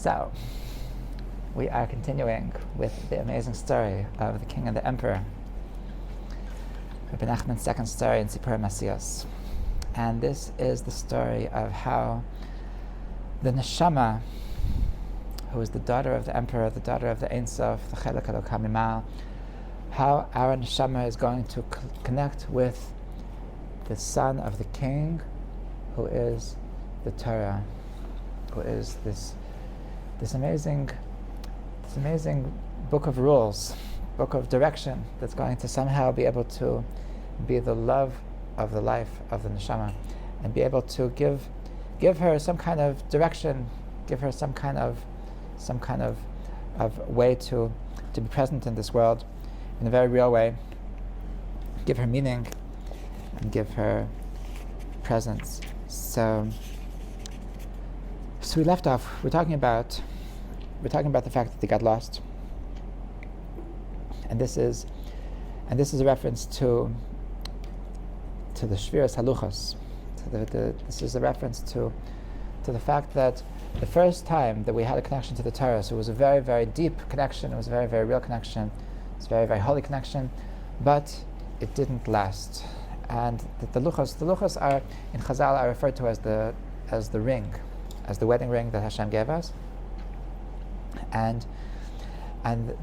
So, we are continuing with the amazing story of the king and the emperor, Rabbi Nachman's second story in Sipur Masios. And this is the story of how the neshama, who is the daughter of the emperor, the daughter of the Ein Sof, the Chelek Elokah Mimal, how our neshama is going to connect with the son of the king, who is the Torah, who is this amazing book of rules, book of direction that's going to somehow be able to be the love of the life of the neshama, and be able to give her some kind of direction, give her some kind of way to be present in this world in a very real way, give her meaning and give her presence. So we left off. We're talking about the fact that they got lost, and this is a reference to the Shviras Haluchos. This is a reference to the fact that the first time that we had a connection to the Torah, so it was a very, very deep connection. It was a very, very real connection. It was a very, very holy connection, but it didn't last. And the luchos are in Chazal are referred to as the ring, as the wedding ring that Hashem gave us. And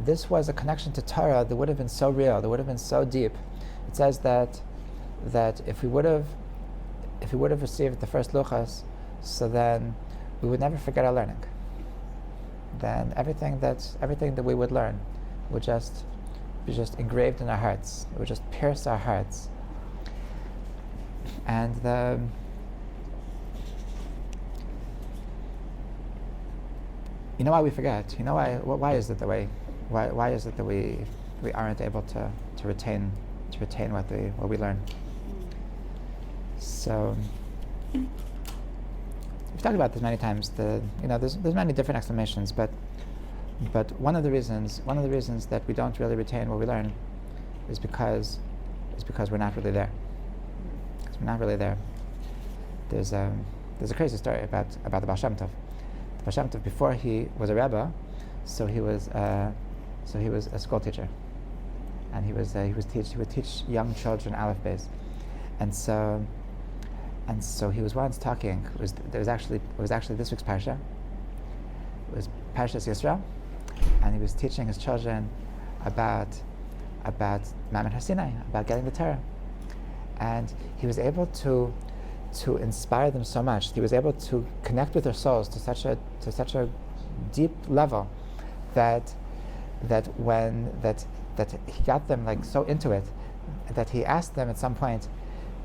this was a connection to Torah that would have been so real, that would have been so deep. It says that if we would have received the first luchos, so then we would never forget our learning. Then everything that we would learn would just be just engraved in our hearts. It would just pierce our hearts. And you know why we forget? You know why is it that way? Why is it that we aren't able to retain what we learn? So we've talked about this many times. There's many different explanations, but one of the reasons that we don't really retain what we learn is because we're not really there. Because we're not really there. There's a crazy story about the Baal Shem Tov. The Baal Shem Tov, before he was a Rebbe, so he was a school teacher, and he would teach young children Aleph Beis, and so he was once talking. It was actually this week's parsha. It was Parshas Yisrael, and he was teaching his children about Ma'amad Har Sinai, about getting the Torah, and he was able to inspire them so much. He was able to connect with their souls to such a deep level that he got them like so into it that he asked them at some point,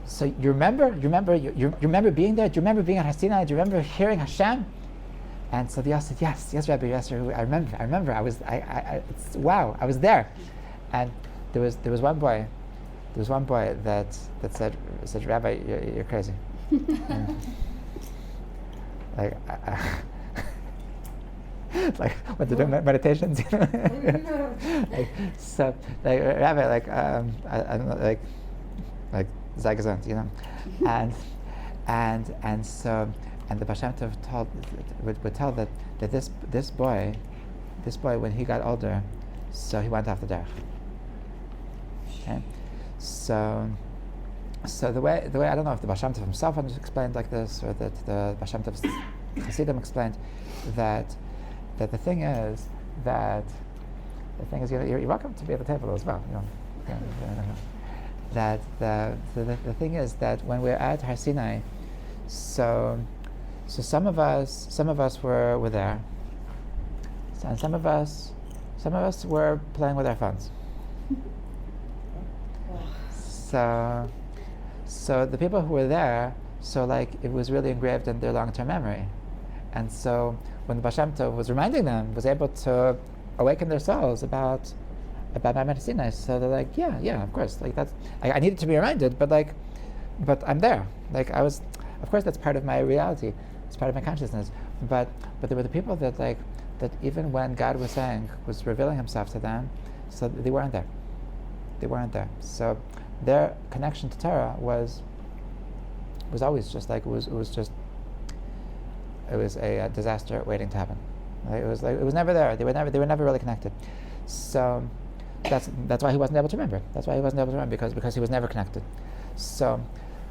so you remember being there? Do you remember being at Har Sinai? Do you remember hearing Hashem? And so they all said, yes, Rabbi, yes, I remember. I was there. And there was one boy that said, Rabbi, you're crazy. Like like when they're doing meditations, Rabbi, I don't know, like Zagazant, and so the Baal Shem Tov would tell that this boy when he got older, so he went off the derech. Okay, so the way I don't know if the Baal Shem Tov himself explained like this, or that the Baal Shem Tov's Hasidim explained that the thing is you're welcome to be at the table as well. That the thing is that when we're at Har Sinai, so some of us were there, and some of us were playing with our phones. So the people who were there, so like it was really engraved in their long-term memory, and so when the Baal Shem Tov was reminding them, was able to awaken their souls about Ma'amad Har Sinai. So they're like, yeah, of course. Like that's I needed to be reminded, but I'm there. Like I was, of course, that's part of my reality. It's part of my consciousness. But there were the people that even when God was revealing Himself to them, so they weren't there. They weren't there. So their connection to Torah was always just like it was a disaster waiting to happen. Like, it was never there. They were never really connected. So that's why he wasn't able to remember. That's why he wasn't able to remember, because he was never connected. So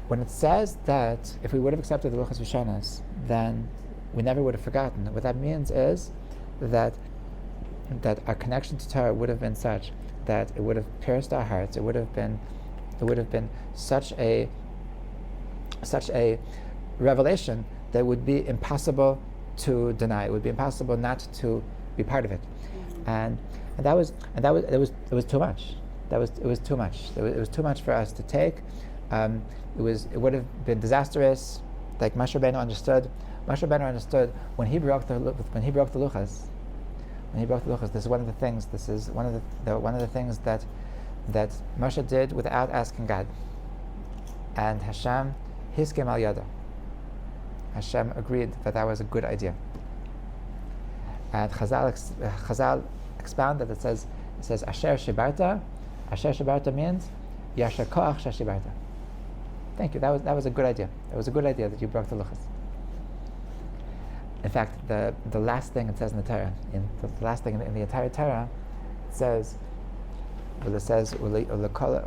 when it says that if we would have accepted the Luchos Rishonos, then we never would have forgotten. What that means is that our connection to Torah would have been such that it would have pierced our hearts. It would have been such a revelation that would be impossible to deny. It would be impossible not to be part of it. And it was too much. It was too much. It was too much for us to take. It would have been disastrous. Like Moshe Rabbeinu understood. Moshe Rabbeinu understood when he broke the luchas. When he broke the luchas, this is one of the things. This is one of the things that Moshe did without asking God. And Hashem hiskem al yada. Hashem agreed that was a good idea. And Chazal expounded. It says Asher Shibarta. Asher Shibarta means Yasher Koach Sheshibarta. Thank you. That was a good idea. It was a good idea that you broke the luchas. In fact, the last thing it says in the Torah, in the entire Torah, it says L'kol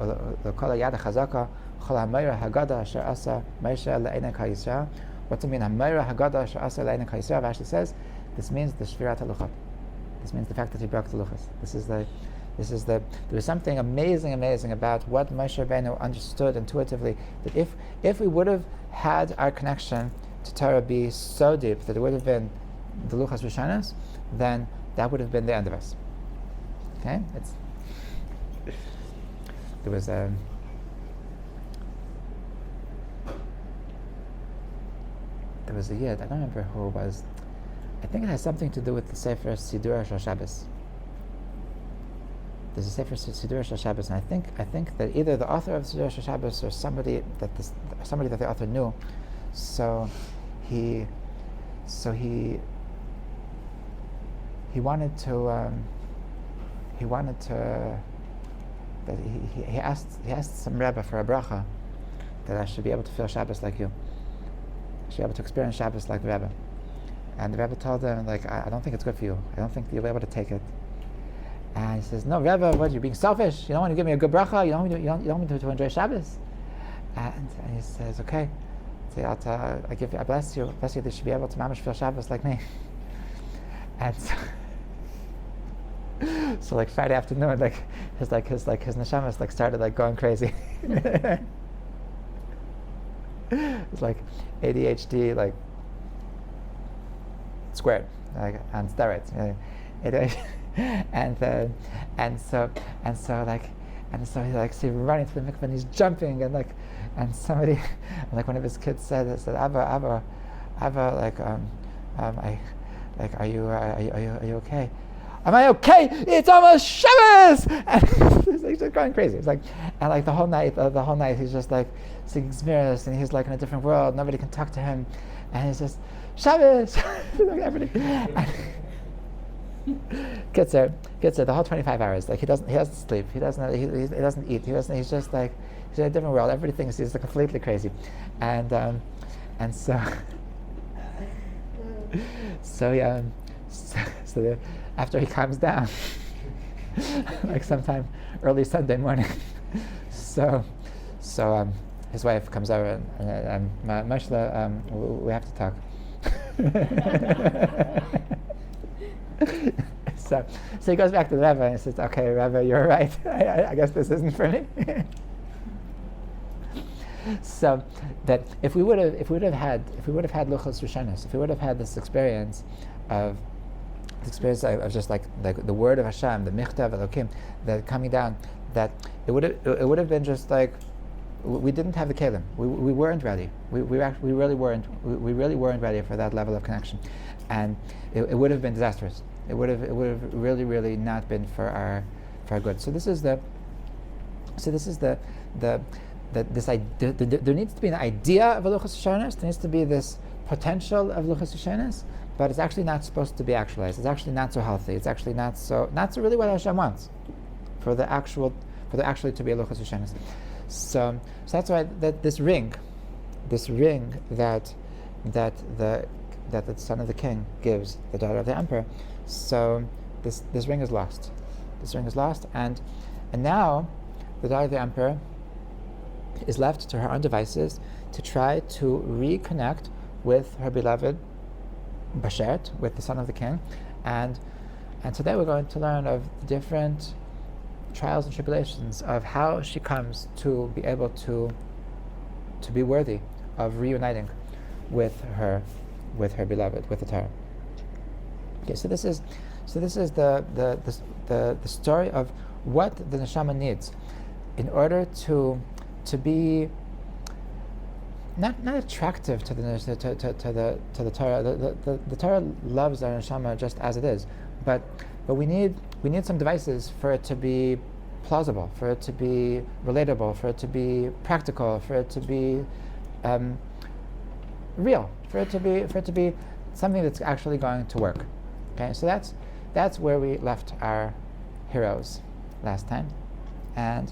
yad chazaka chol hamayra hagada asher asa Moshe le'enei kol Yisrael. What's it mean? Hamayra hagada asher asa le'enei kol Yisrael. Actually says this means the shvirat haluchot. This means the fact that he broke the luchas. There was something amazing about what Moshe Rabbeinu understood intuitively, that if we would have had our connection to Torah be so deep that it would have been the Luchos Rishonos, then that would have been the end of us. Okay? There was a yid, I don't remember who it was. I think it has something to do with the Sefer Sidur Shal Shabbos. There's a Sefer Sidur Shal Shabbos, and I think that either the author of Sidur Shal Shabbos or somebody that the author knew. So he wanted to that he asked some Rebbe for a bracha that I should be able to feel Shabbos like you. I should be able to experience Shabbos like the Rebbe. And the Rebbe told him, like, I don't think it's good for you. I don't think you'll be able to take it. And he says, no, Rebbe, what, you're being selfish? You don't want to give me a good bracha? You don't want me to enjoy Shabbos? And he says, okay. I bless you that you should be able to mamish feel Shabbos like me. And so like Friday afternoon, his neshamas started like going crazy. It's like ADHD like squared, like on steroids. And so he's like running to the mikveh and he's jumping and somebody, like one of his kids said Abba, are you okay? Am I okay? It's almost Shabbos! And he's just going crazy. It's like, and like the whole night he's just like singing Zmiris, and he's like in a different world. Nobody can talk to him, and he's just Shabbos. Like everything. Gets there the whole 25 hours. Like he doesn't sleep. He doesn't eat. He's just like, he's in a different world. Everything is like completely crazy, and so after he calms down, like sometime early Sunday morning, so his wife comes over and Moshe, we have to talk. So he goes back to the Rebbe and he says, okay, Rebbe, you're right. I guess this isn't for me. So that if we would have had Luchos Rishonos, if we would have had this experience of just like the word of Hashem, the Michtav Elokim, that coming down, that it would have been just like we didn't have the kelim. We weren't ready. We really weren't ready for that level of connection, and it would have been disastrous. It would have really not been for our good. So this is there needs to be an idea of a Luchos Rishonos. There needs to be this potential of Luchos Rishonos, but it's actually not supposed to be actualized. It's actually not so healthy. It's actually not so really what Hashem wants for the actually to be a Luchos Rishonos. So that's why that this ring that the that the son of the king gives the daughter of the emperor. So this ring is lost. This ring is lost, and now the daughter of the emperor is left to her own devices to try to reconnect with her beloved Bashert, with the son of the king, and today we're going to learn of the different trials and tribulations of how she comes to be able to be worthy of reuniting with her beloved, with the Torah. Okay, so this is the story of what the neshama needs in order to be not attractive to the Torah. The Torah loves our neshama just as it is, but we need some devices for it to be plausible, for it to be relatable, for it to be practical, for it to be real, for it to be something that's actually going to work. Okay, so that's where we left our heroes last time, and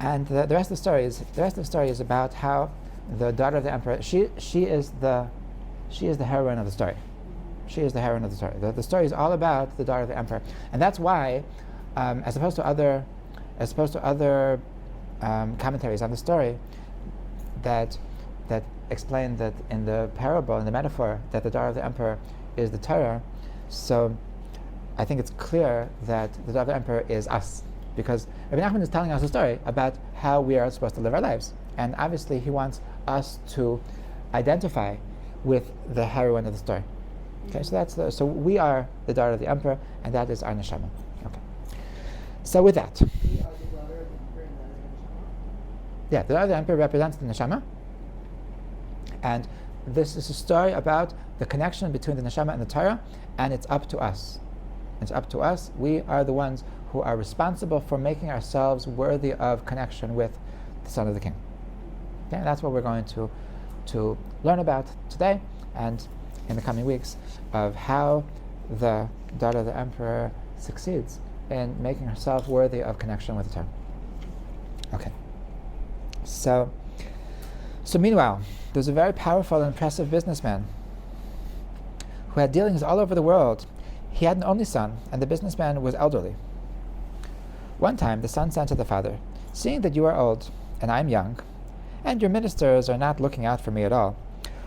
the rest of the story is about how the daughter of the emperor, she is the heroine of the story. She is the heroine of the story. The story is all about the daughter of the emperor, and that's why, as opposed to other commentaries on the story that explain that in the parable, in the metaphor, that the daughter of the emperor is the Torah. So I think it's clear that the daughter of the emperor is us, because Rabbi Nachman is telling us a story about how we are supposed to live our lives, and obviously he wants us to identify with the heroine of the story. Okay, so so we are the daughter of the emperor, and that is our neshama. Okay, so with that, yeah, the daughter of the emperor represents the neshama, and this is a story about the connection between the neshama and the Torah, and it's up to us. It's up to us. We are the ones who are responsible for making ourselves worthy of connection with the son of the king. Okay, that's what we're going to learn about today and in the coming weeks, of how the daughter of the emperor succeeds in making herself worthy of connection with the Torah. Okay. So meanwhile, there's a very powerful and impressive businessman who had dealings all over the world. He had an only son, and the businessman was elderly. One time, the son said to the father, "Seeing that you are old, and I am young, and your ministers are not looking out for me at all,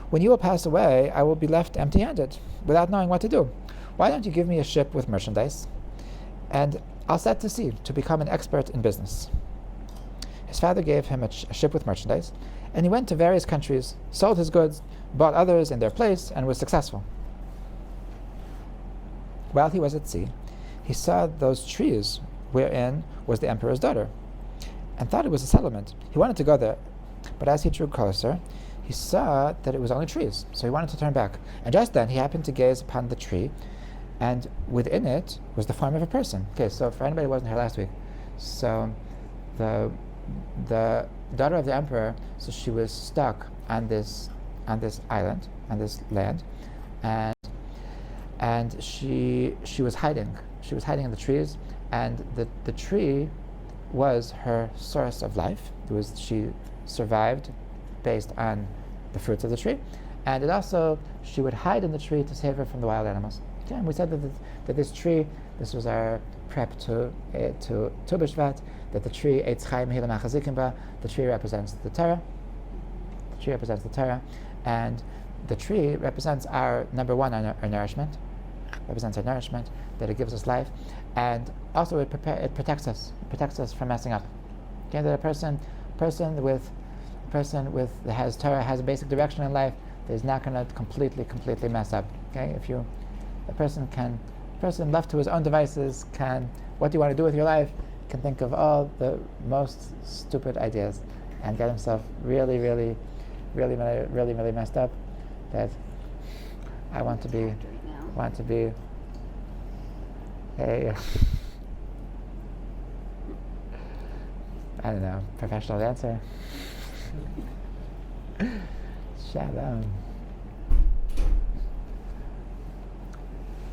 when you will pass away, I will be left empty-handed, without knowing what to do. Why don't you give me a ship with merchandise, and I'll set to sea to become an expert in business?" His father gave him a ship with merchandise, and he went to various countries, sold his goods, bought others in their place, and was successful. While he was at sea, he saw those trees wherein was the emperor's daughter, and thought it was a settlement. He wanted to go there, but as he drew closer, he saw that it was only trees, so he wanted to turn back. And just then he happened to gaze upon the tree, and within it was the form of a person. Okay, so for anybody who wasn't here last week, so the daughter of the emperor, so she was stuck on this island, on this land, and she was hiding. She was hiding in the trees, and the tree was her source of life. She survived based on the fruits of the tree, and it also, she would hide in the tree to save her from the wild animals. Okay, and we said that this tree, this was our prep to Tu B'Shvat, that the tree Eitz Chaim Mehila Machazikim Ba, the tree represents the Torah. The tree represents the Torah, and the tree represents our number one, our nourishment. Represents our nourishment, that it gives us life, and also it protects us. It protects us from messing up. Okay, that a person that has Torah, has a basic direction in life, that is not going to completely mess up. Okay, if a person left to his own devices what do you want to do with your life, can think of all the most stupid ideas and get himself really messed up. That I want to be a I don't know, professional dancer. Shalom.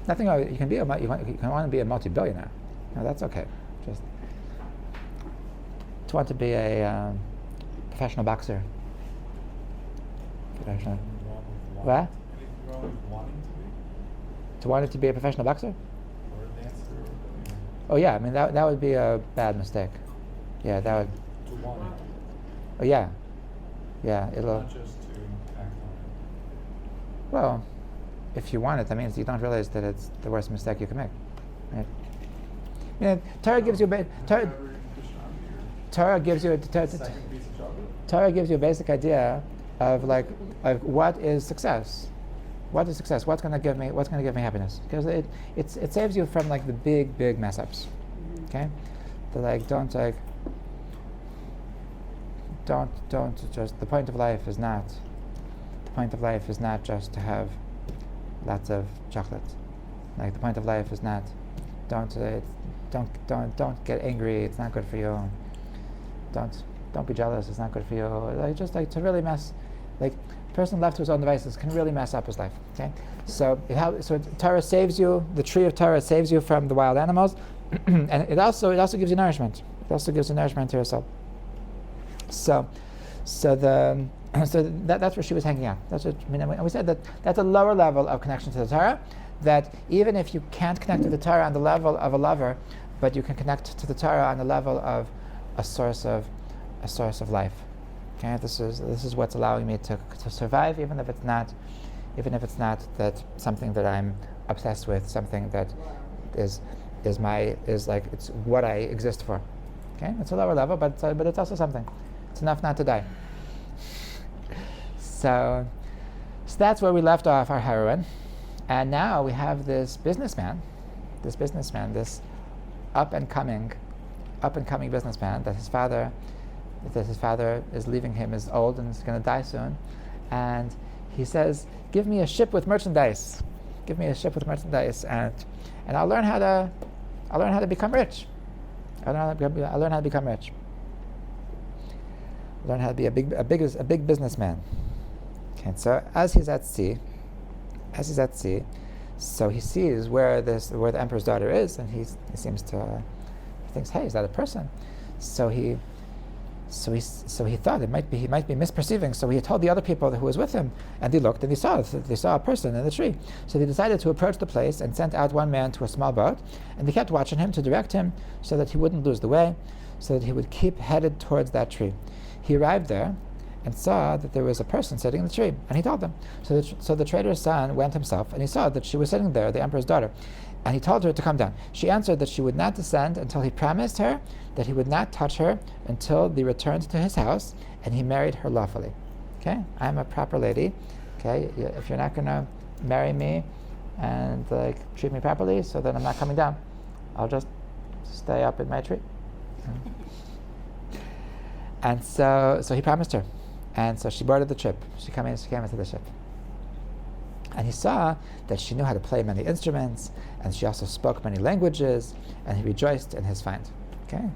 Nothing. You can want to be a multi-billionaire. No, that's okay. Just to want to be a professional boxer. Professional. What? growing wanting To want it to be a professional boxer? or a dancer or Oh yeah, I mean that would be a bad mistake. Yeah, that would. to want it, Oh yeah, yeah. It'll. not just to act on Well, if you want it, that means you don't realize that it's the worst mistake you can make, right? You know, Torah it. gives you Have Torah. you ever eaten pastrami Torah gives you or second piece of chocolate? Torah gives you a basic idea of what is success. What is success? What's going to give me happiness? Because it saves you from like the big mess ups. Okay, don't just, the point of life is not just to have lots of chocolate. Like the point of life is not don't get angry. It's not good for you. Don't be jealous. It's not good for you. Like to really mess, like a person left to his own devices can really mess up his life. Okay, so Torah saves you. The tree of Torah saves you from the wild animals, and it also gives you nourishment. It also gives you nourishment to your soul. So that's where she was hanging out. That's what I mean. And we said that that's a lower level of connection to the Torah. That even if you can't connect to the Torah on the level of a lover, but you can connect to the Torah on the level of a source of life. Okay, this is what's allowing me to survive, even if it's not that something that I'm obsessed with, something that is it's what I exist for. Okay, it's a lower level, but it's also something. It's enough not to die. So that's where we left off our heroine, and now we have this businessman, this up and coming businessman that his father is leaving him, is old and is going to die soon, and he says, "Give me a ship with merchandise, and I'll learn how to become rich. I'll learn how to become rich. Learn how to be a big businessman." Okay, so as he's at sea, so he sees where the emperor's daughter is, and he thinks, "Hey, is that a person?" So he thought he might be misperceiving. So he told the other people who was with him, and they looked and they saw a person in the tree. So they decided to approach the place and sent out one man to a small boat, and they kept watching him to direct him so that he wouldn't lose the way, so that he would keep headed towards that tree. He arrived there and saw that there was a person sitting in the tree, and he told them. So the trader's son went himself, and he saw that she was sitting there, the emperor's daughter, and he told her to come down. She answered that she would not descend until he promised her that he would not touch her until they returned to his house, and he married her lawfully. Okay, I'm a proper lady. Okay, if you're not going to marry me and treat me properly, so then I'm not coming down. I'll just stay up in my tree. And so he promised her. And so she boarded the ship. She came into the ship. And he saw that she knew how to play many instruments, and she also spoke many languages, and he rejoiced in his find. Okay?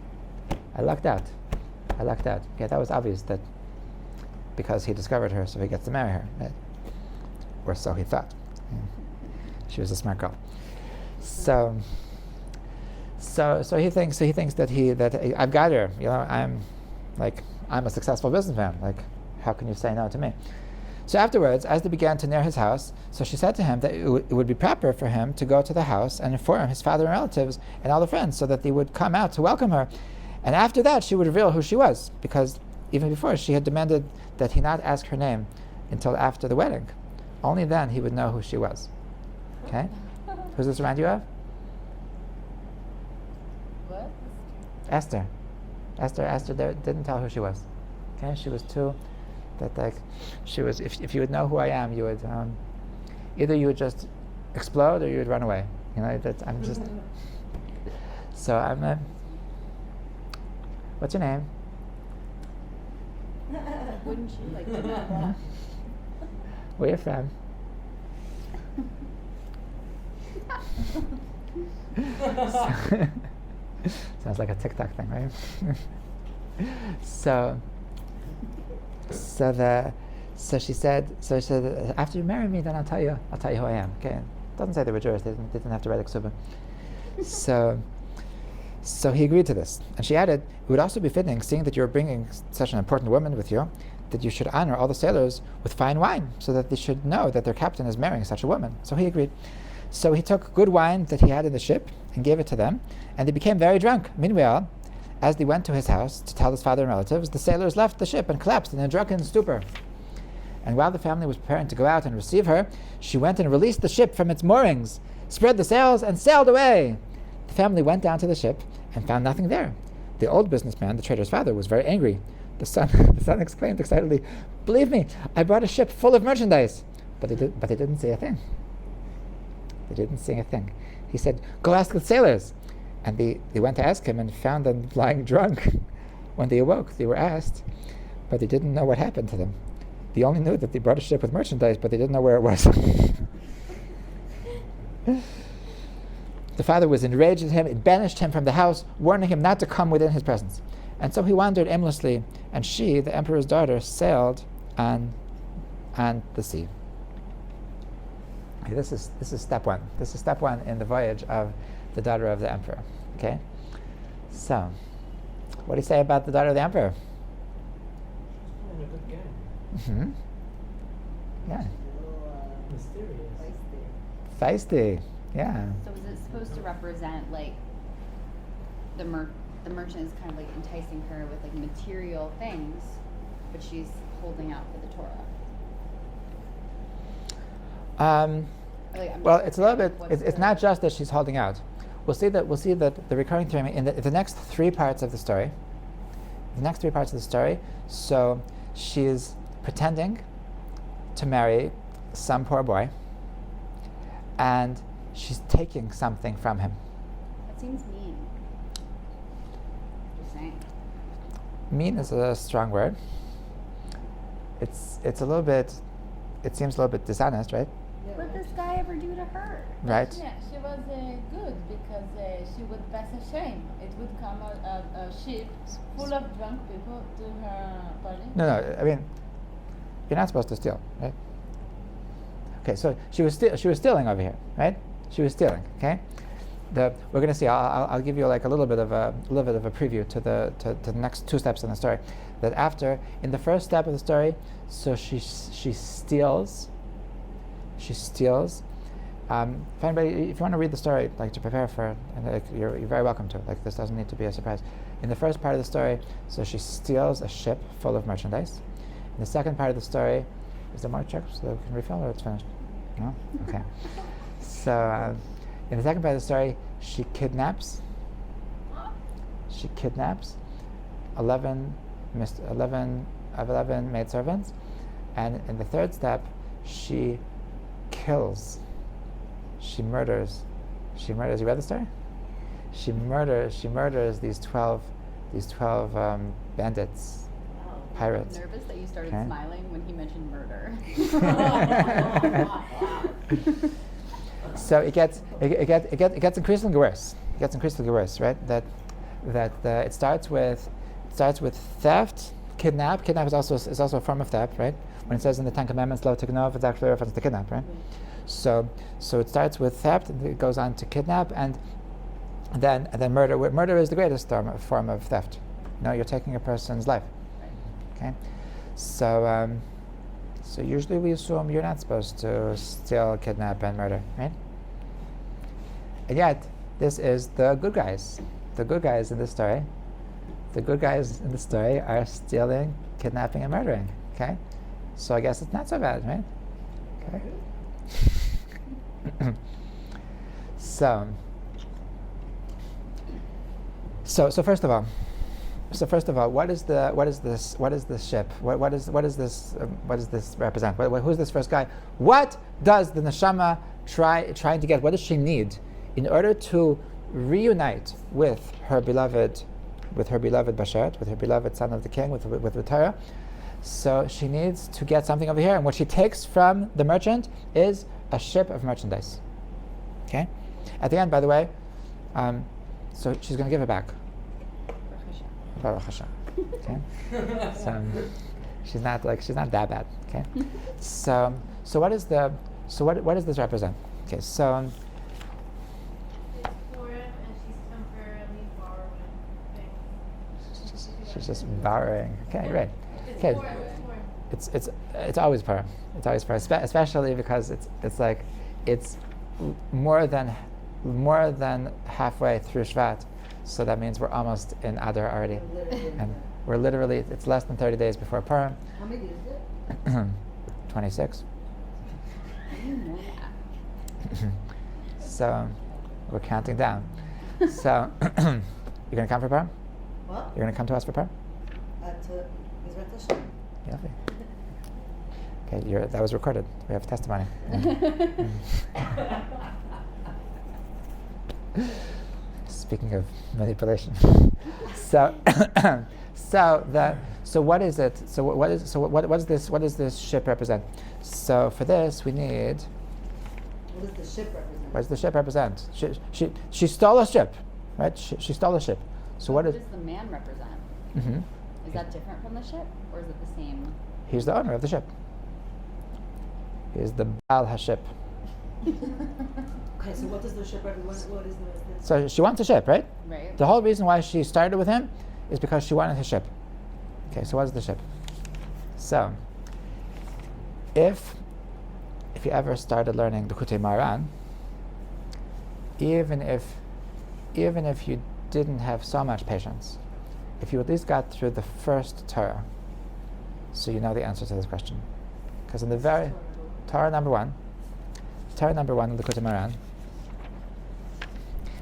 I lucked out. Okay, that was obvious, that because he discovered her, so he gets to marry her. Right? Or so he thought. Yeah. She was a smart girl. So he thinks that I've got her. I'm a successful businessman. How can you say no to me? So afterwards, as they began to near his house, so she said to him that it would be proper for him to go to the house and inform his father and relatives and all the friends, so that they would come out to welcome her. And after that, she would reveal who she was, because even before, she had demanded that he not ask her name until after the wedding. Only then he would know who she was. Okay? Who's this remind you of? What? Esther didn't tell who she was. Okay? She was too... she was, if you would know who I am, you would either you would just explode or you would run away. I'm just. So I'm what's your name? Wouldn't you like to know? Where you from? Sounds like a TikTok thing, right? So she said, after you marry me, then I'll tell you who I am. Okay, it doesn't say they were Jewish. They didn't have to write a ksuba. So he agreed to this, and she added, "It would also be fitting, seeing that you are bringing such an important woman with you, that you should honor all the sailors with fine wine, so that they should know that their captain is marrying such a woman. So he agreed. So he took good wine that he had in the ship and gave it to them, and they became very drunk. Meanwhile, as they went to his house to tell his father and relatives, the sailors left the ship and collapsed in a drunken stupor. And while the family was preparing to go out and receive her, she went and released the ship from its moorings, spread the sails, and sailed away. The family went down to the ship and found nothing there. The old businessman, the trader's father, was very angry. The son exclaimed excitedly, "Believe me, I brought a ship full of merchandise." But they didn't say a thing. They didn't say a thing. He said, "Go ask the sailors." And they went to ask him and found them lying drunk. When they awoke, they were asked, but they didn't know what happened to them. They only knew that they brought a ship with merchandise, but they didn't know where it was. The father was enraged at him, and banished him from the house, warning him not to come within his presence. And so he wandered aimlessly, and she, the emperor's daughter, sailed on the sea. Okay, this is step one. This is step one in the voyage of the daughter of the emperor. Okay? So, what do you say about the daughter of the emperor? Mm-hmm. Yeah. Feisty. Yeah. So is it supposed to represent like the merchant is kind of like enticing her with like material things, but she's holding out for the Torah? Well, it's a little bit. It's not just that she's holding out. We'll see that the recurring theme in the next three parts of the story. The next three parts of the story. So she's pretending to marry some poor boy, and she's taking something from him. That seems mean. Just saying. Mean is a strong word. It's a little bit. It seems a little bit dishonest, right? What did this guy ever do to her? Right. Yeah, she was good because she would pass a shame. It would come a ship full of drunk people to her party. No. I mean, you're not supposed to steal, right? Okay, so she was stealing over here, right? She was stealing. Okay. We're going to see. I'll give you like a little bit of a preview to the next two steps in the story. That after, in the first step of the story, so she steals. She steals. If you want to read the story, like to prepare for, and you're very welcome to. Like this doesn't need to be a surprise. In the first part of the story, so she steals a ship full of merchandise. In the second part of the story, is there more checks so that we can refill, or it's finished? No. Okay. So in the second part of the story, she kidnaps 11 maidservants, and in the third step, she kills. She murders. You read the story? She murders these 12 bandits, pirates. I'm nervous that you started Okay. smiling when he mentioned murder. So it gets increasingly worse. It gets increasingly worse, right? That it starts with theft, kidnap. Kidnap is also a form of theft, right? When it says in the Ten Commandments, "Lo tignov," it's actually a reference to kidnap, right? So it starts with theft, and it goes on to kidnap, and then murder. Murder is the greatest form of theft. You're taking a person's life. Okay, so usually we assume you're not supposed to steal, kidnap, and murder, right? And yet, this is the good guys. The good guys in this story. The good guys in the story are stealing, kidnapping, and murdering. Okay, so I guess it's not so bad, right? Okay. So first of all, what is this ship? What does this represent? Who's this first guy? What does the neshama trying to get? What does she need in order to reunite with her beloved Basharat, with her beloved son of the king, with the Torah? So she needs to get something over here, and what she takes from the merchant is a ship of merchandise. Okay. At the end, by the way, so she's going to give it back. Baruch Hashem. Okay. So she's not that bad. Okay. So what does this represent? Okay. So It's foreign and she's temporarily borrowing things. she's just borrowing. Okay. Great. It's Okay. foreign. it's always Purim. It's always Purim, especially because it's like it's more than halfway through Shvat, so that means we're almost in Adar already, and we're literally it's less than 30 days before Purim. How many is it? 26. How do you know that? So we're counting down. So you're gonna come for Purim? What? You're gonna come to us for Purim? To Israel Hashem. Lovely. Okay, that was recorded. We have testimony. Speaking of manipulation, so what is it? What does this ship represent? So for this we need. What does the ship represent? What does the ship represent? She stole a ship, right? She stole a ship. So what What is? does the man represent? Mm-hmm. Is that different from the ship, or is it the same? He's the owner of the ship. He is the Baal HaShip. Okay, so what does the ship represent? What is the So she wants a ship, right? Right. The whole reason why she started with him is because she wanted his ship. Okay, so what is the ship? So, if you ever started learning the Likutei Moharan, even if you didn't have so much patience, if you at least got through the first Torah, so you know the answer to this question. Because in the very Torah number one in the Likutei Moharan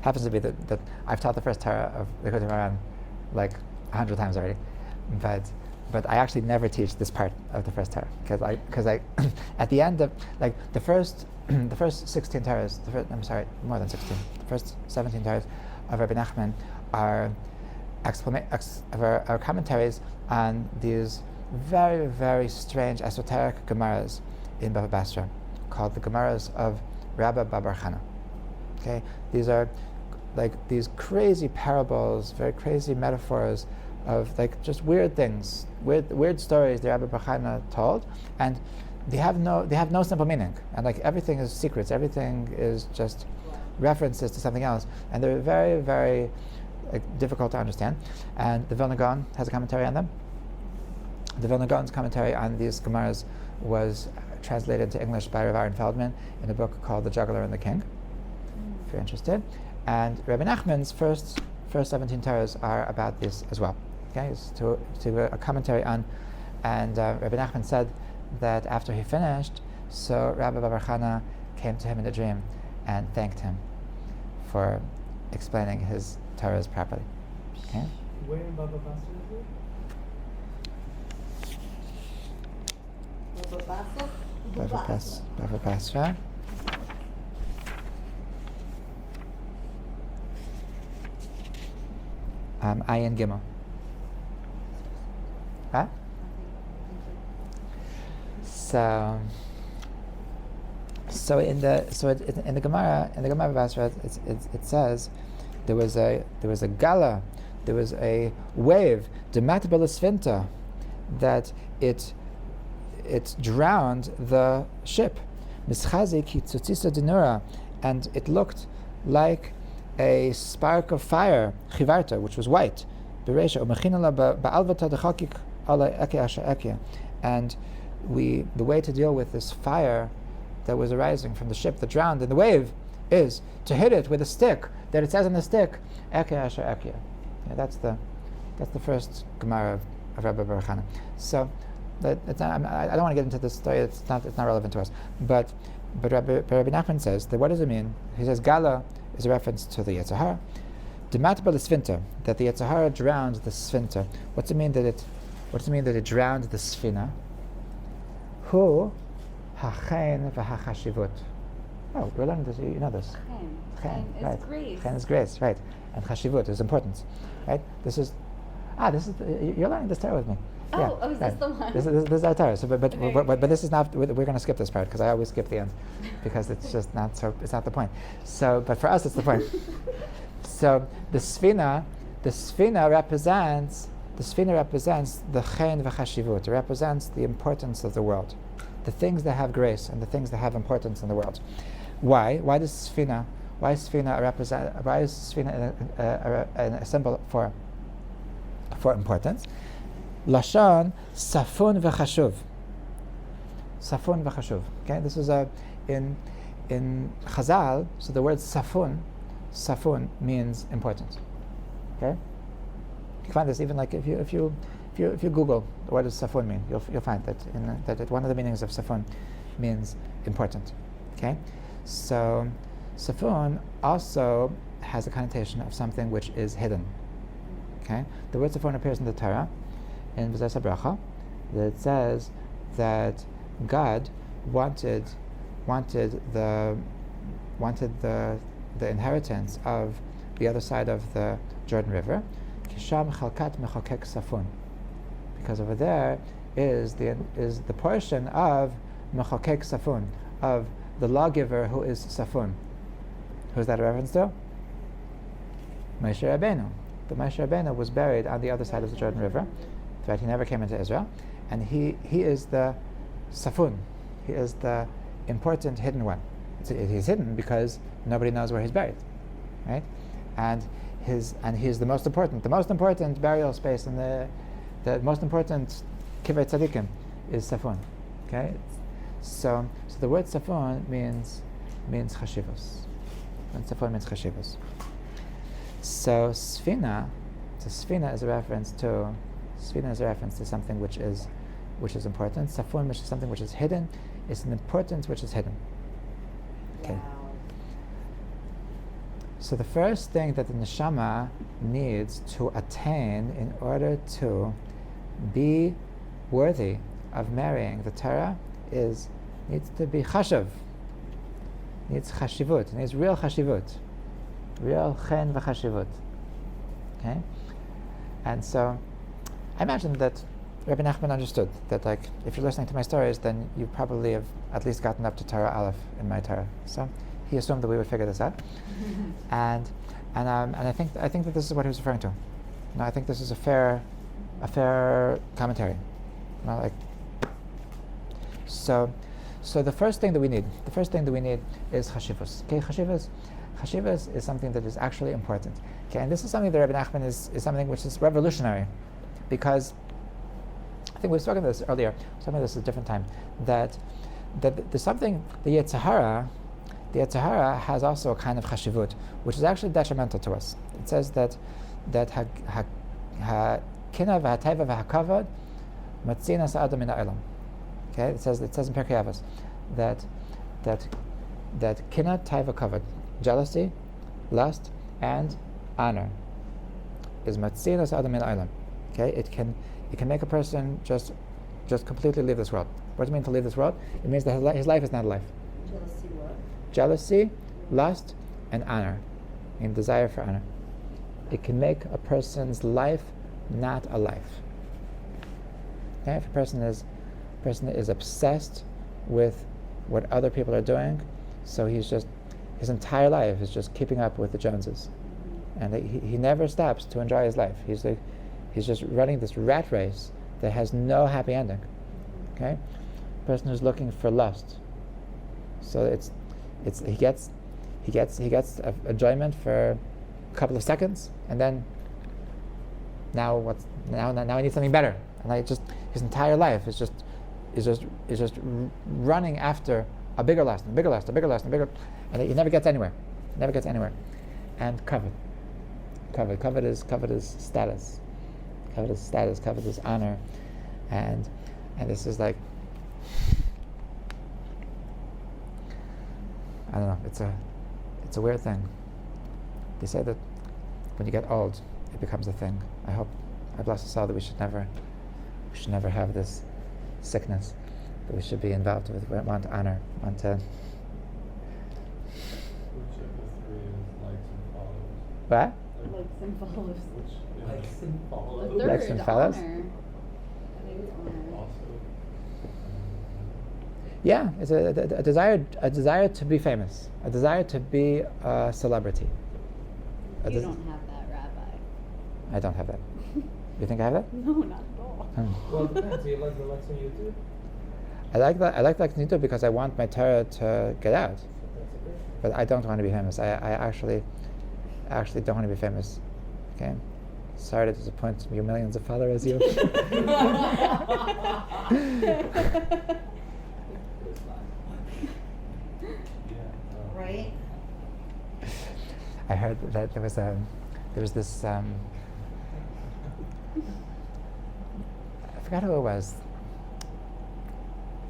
happens to be that I've taught the first Torah of the Likutei Moharan like 100 times already, but I actually never teach this part of the first Torah because I at the end of like the first 16 Torahs, more than 16, the first 17 Torahs of Rabbi Nachman are commentaries on these very, very strange esoteric Gemaras in Bava Basra called the Gemaras of Rabbi Bar Chana. Okay, these are like these crazy parables, very crazy metaphors of like just weird things, weird stories that Rabbi Bar Chana told, and they have no simple meaning, and like everything is secrets, everything is just references to something else, and they're very, very difficult to understand. And the Vilna Gaon has a commentary on them. The Vilna Gaon's commentary on these Gemaras was translated into English by Rav Aaron Feldman in a book called The Juggler and the King, if you're interested. And Rabbi Nachman's first 17 Torahs are about this as well. Okay, it's to a commentary on, and Rabbi Nachman said that after he finished, so Rabbi Bar Chana came to him in a dream and thanked him for explaining his Torahs properly. Okay. Where in Baba Basra is it? Bava Basra. Ayin Gimel. Huh? So in the Gemara Basra it says there was a gala, there was a wave, dematbel sfinta, that it drowned the ship, mischazik hitzutzisa dinura, and it looked like a spark of fire, chivarta, which was white, bereisha umechinala ba'alvata dechakik ala eke asha eke, and the way to deal with this fire that was arising from the ship that drowned in the wave is to hit it with a stick that it says on the stick eke asha eke. Yeah, that's the first Gemara of Rabbi Bar Chana. So I don't want to get into this story. It's not relevant to us. But Rabbi Nachman says that what does it mean? He says Gala is a reference to the Yetzer Hara. Dematbel Sfinta, that the Yetzer Hara drowned the Sfinta. What's it mean that it drowned the Sfina? Hu hachen v'hachashivut. Oh, we're learning this. You know this. Chen is right. grace. Chen is grace, right? And chashivut is importance, right? This is you're learning this Torah with me. Oh, is right. this the one? This is our Torah. So, but Okay. this is not. We're going to skip this part because I always skip the end because it's just not so. It's not the point. So, but for us, it's the point. So the Sfina represents the chen v'chashivut. It represents the importance of the world, the things that have grace and the things that have importance in the world. Why? Why is Sfina a symbol for importance? Lashon safun v'chashuv. Safun v'chashuv. Okay, this is in Chazal. So the word safun means important. Okay, you can find this even like if you Google what does safun mean, you'll find that one of the meanings of safun means important. Okay, so safun also has a connotation of something which is hidden. Okay, the word safun appears in the Torah in V'zeh Bracha, that it says that God wanted the inheritance of the other side of the Jordan River, Kisham Chalkat Mechokek Safun, because over there is the portion of Mechokek Safun, of the lawgiver who is Safun. Who's that a reference to? Moshe Rabbeinu. The Moshe Rabbeinu was buried on the other side of the Jordan River. In fact, he never came into Israel, and he is the Safun. He is the important hidden one. He's hidden because nobody knows where he's buried, right? And he's the most important burial space in the most important Kivei Tzadikim is Safun. Okay, so the word Safun means chashivos. And Safun means chashivos. So Sfina is a reference to something which is important. Safun, which is something which is hidden, is an importance which is hidden. Okay. Wow. So the first thing that the neshama needs to attain in order to be worthy of marrying the Torah needs to be chashav. Needs chashivut. Needs real chashivut. Real chen v'chashivut. Okay? And so I imagine that Rabbi Nachman understood that, like, if you're listening to my stories, then you probably have at least gotten up to Torah Aleph in my Torah. So he assumed that we would figure this out, and I think that this is what he was referring to. No, I think this is a fair commentary. No, like, so the first thing that we need is chashivus. Okay, chashivus is something that is actually important. Okay, and this is something that Rabbi Nachman is something which is revolutionary, because I think we were talking about this earlier, some of this at a different time, that there's something, the Yetzer Hara has also a kind of chashivut, which is actually detrimental to us. It says that ha-kina v'ha-teva v'ha-kavod matzinas adam min ha'olam. Okay, it says in Pirkei Avos that kina, teva, kavod, jealousy, lust, and honor is matzinas adam min ha'olam. Okay, it can make a person just completely leave this world. What does it mean to leave this world? It means that his life is not a life. Jealousy what? Jealousy, lust, and honor, and desire for honor. It can make a person's life not a life. Okay? If a person is obsessed with what other people are doing, so his entire life is just keeping up with the Joneses, and he never stops to enjoy his life. He's just running this rat race that has no happy ending. Okay, person who's looking for lust, so he gets enjoyment for a couple of seconds, and then now he needs something better, and his entire life is just running after a bigger lust, and bigger lust, and bigger lust, and bigger, and he never gets anywhere. And covet is status. Covet is status, covet is honor, and this is like, I don't know, it's a weird thing. They say that when you get old, it becomes a thing. I bless us all that we should never have this sickness, that we should be involved with, want honor, want to. Which of the three is likes and follows? What? Likes and follows. Which is Likes and The follows. third, Likes and follows? honor. I think it's honor. also? Yeah, it's a desire to be famous, a desire to be a celebrity. You don't have that, Rabbi. I don't have that. You think I have that? No, not at all. Well, it depends. Do you like the likes on YouTube? I like that. I like that on YouTube because I want my Torah to get out, That's a great. but I don't want to be famous. I actually don't want to be famous. Okay, sorry to disappoint you millions of followers. You. I heard that there was this I forgot who it was.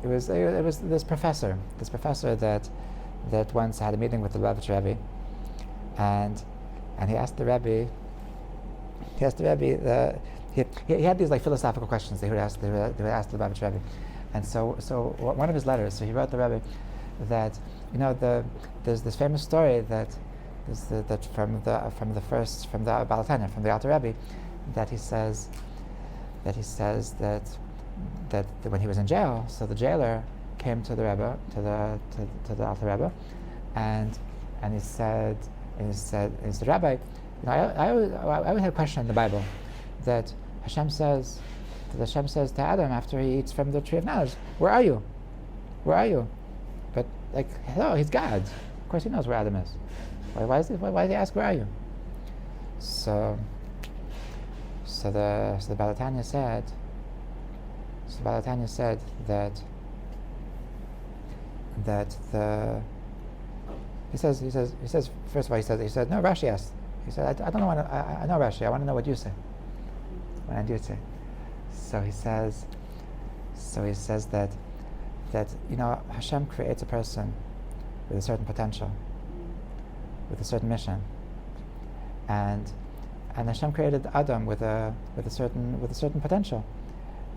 It was this professor that once had a meeting with the Lubavitch Rebbe, and he asked the Rebbe. He had these like philosophical questions that he would ask the Lubavitch Rebbe, and so one of his letters. So he wrote the Rebbe that there's this famous story that from the Balatanya, from the Alter Rebbe, that he says that when he was in jail, so the jailer came to the Rebbe, to the Alter Rebbe, and he said, Rabbi, I always had a question in the Bible that Hashem says to Adam after he eats from the tree of knowledge, where are you? Where are you? But like, hello, he's God. Of course he knows where Adam is. Why did he ask, where are you? So the Balatanya said that he says first of all he said no, Rashi asked. He said I don't know I know Rashi, I want to know what you say. What do you say? So he says that Hashem creates a person with a certain potential, with a certain mission, and Hashem created Adam with a certain potential,